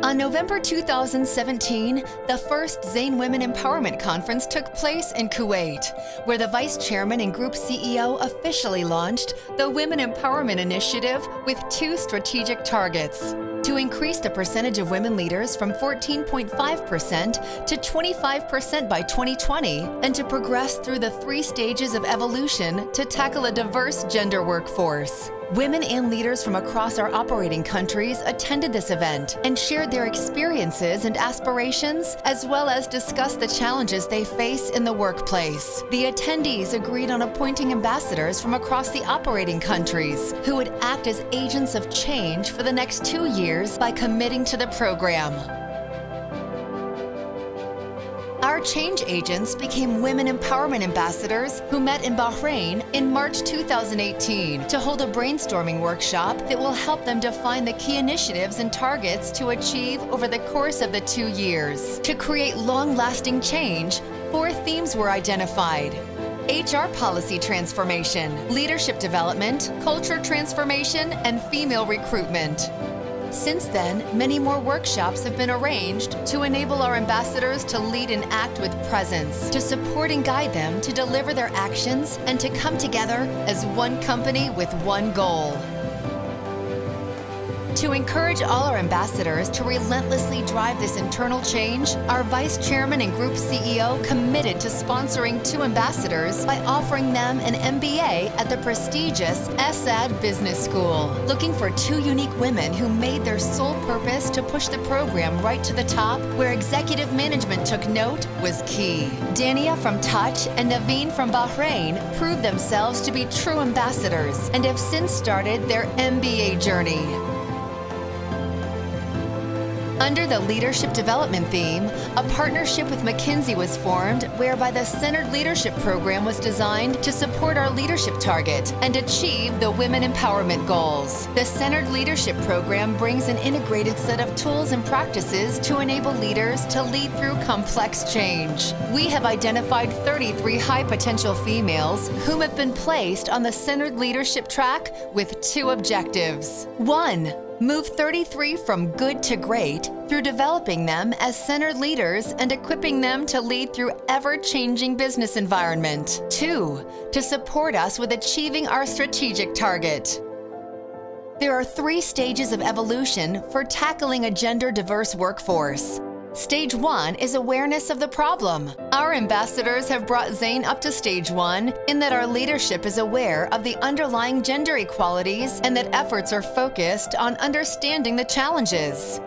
On November 2017, the first Zain Women Empowerment Conference took place in Kuwait, where the Vice Chairman and Group CEO officially launched the Women Empowerment Initiative with 2 strategic targets: to increase the percentage of women leaders from 14.5% to 25% by 2020, and to progress through the 3 stages of evolution to tackle a diverse gender workforce. Women and leaders from across our operating countries attended this event and shared their experiences and aspirations, as well as discussed the challenges they face in the workplace. The attendees agreed on appointing ambassadors from across the operating countries who would act as agents of change for the next 2 years by committing to the program. Our change agents became women empowerment ambassadors who met in Bahrain in March 2018 to hold a brainstorming workshop that will help them define the key initiatives and targets to achieve over the course of the 2 years. To create long-lasting change, 4 themes were identified: HR policy transformation, leadership development, culture transformation, and female recruitment. Since then, many more workshops have been arranged to enable our ambassadors to lead and act with presence, to support and guide them to deliver their actions, and to come together as one company with one goal. To encourage all our ambassadors to relentlessly drive this internal change, our Vice Chairman and Group CEO committed to sponsoring 2 ambassadors by offering them an MBA at the prestigious SAD Business School. Looking for 2 unique women who made their sole purpose to push the program right to the top, where executive management took note, was key. Dania from Touch and Naveen from Bahrain proved themselves to be true ambassadors and have since started their MBA journey. Under the leadership development theme, a partnership with McKinsey was formed, whereby the Centered Leadership Program was designed to support our leadership target and achieve the women empowerment goals. The Centered Leadership Program brings an integrated set of tools and practices to enable leaders to lead through complex change. We have identified 33 high potential females whom have been placed on the Centered Leadership track with 2 objectives. 1. Move 33 from good to great through developing them as centered leaders and equipping them to lead through ever-changing business environment. 2. To support us with achieving our strategic target. There are 3 stages of evolution for tackling a gender-diverse workforce. Stage 1 is awareness of the problem. Our ambassadors have brought Zain up to Stage 1 in that our leadership is aware of the underlying gender equalities and that efforts are focused on understanding the challenges.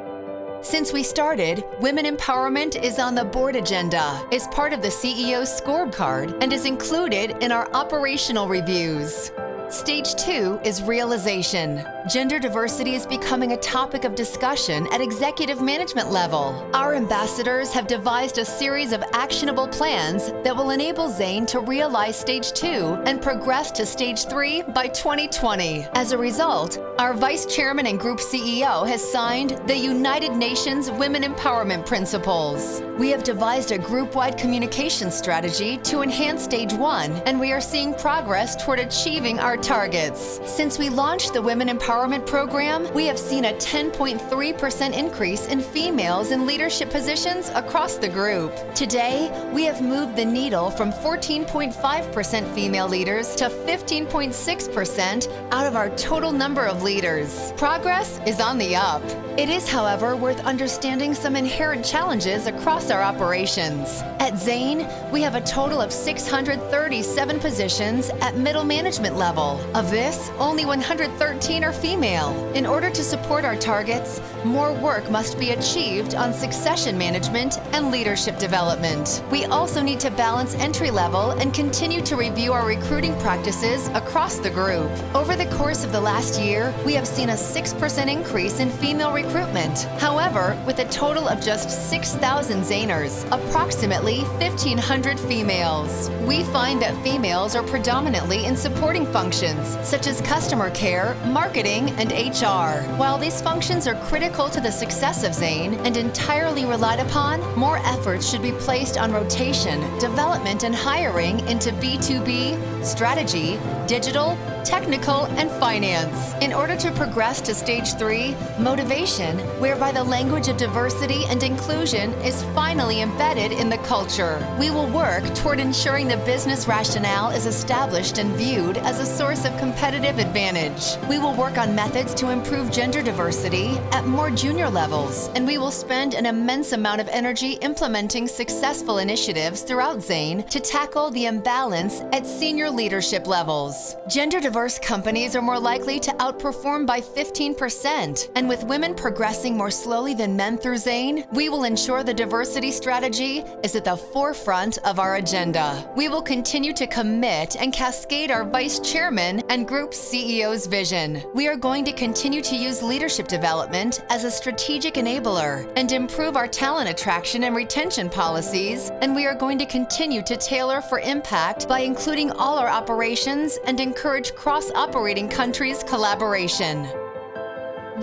Since we started, women empowerment is on the board agenda, is part of the CEO's scorecard, and is included in our operational reviews. Stage 2 is realization. Gender diversity is becoming a topic of discussion at executive management level. Our ambassadors have devised a series of actionable plans that will enable Zain to realize Stage 2 and progress to Stage 3 by 2020. As a result, our Vice Chairman and Group CEO has signed the United Nations Women Empowerment Principles. We have devised a group-wide communication strategy to enhance Stage 1, and we are seeing progress toward achieving our targets. Since we launched the Women Empowerment Program, we have seen a 10.3% increase in females in leadership positions across the group. Today, we have moved the needle from 14.5% female leaders to 15.6% out of our total number of leaders. Progress is on the up. It is, however, worth understanding some inherent challenges across our operations. At Zain, we have a total of 637 positions at middle management level. Of this, only 113 are female. In order to support our targets, more work must be achieved on succession management and leadership development. We also need to balance entry level and continue to review our recruiting practices across the group. Over the course of the last year, we have seen a 6% increase in female recruitment. However, with a total of just 6,000 Zainers, approximately 1,500 females. We find that females are predominantly in supporting functions, such as customer care, marketing, and HR. While these functions are critical to the success of Zain and entirely relied upon, more efforts should be placed on rotation, development, and hiring into B2B, strategy, digital, technical, and finance. In order to progress to stage 3, motivation, whereby the language of diversity and inclusion is finally embedded in the culture. We will work toward ensuring the business rationale is established and viewed as a source of competitive advantage. We will work on methods to improve gender diversity at more junior levels, and we will spend an immense amount of energy implementing successful initiatives throughout Zane to tackle the imbalance at senior leadership levels. Gender diverse companies are more likely to outperform by 15%, and with women progressing more slowly than men through Zane, we will ensure the diversity strategy is at the forefront of our agenda. We will continue to commit and cascade our vice chairman and group CEO's vision. We are going to continue to use leadership development as a strategic enabler and improve our talent attraction and retention policies, and we are going to continue to tailor for impact by including all our operations and encourage cross-operating countries collaboration.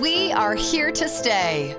We are here to stay.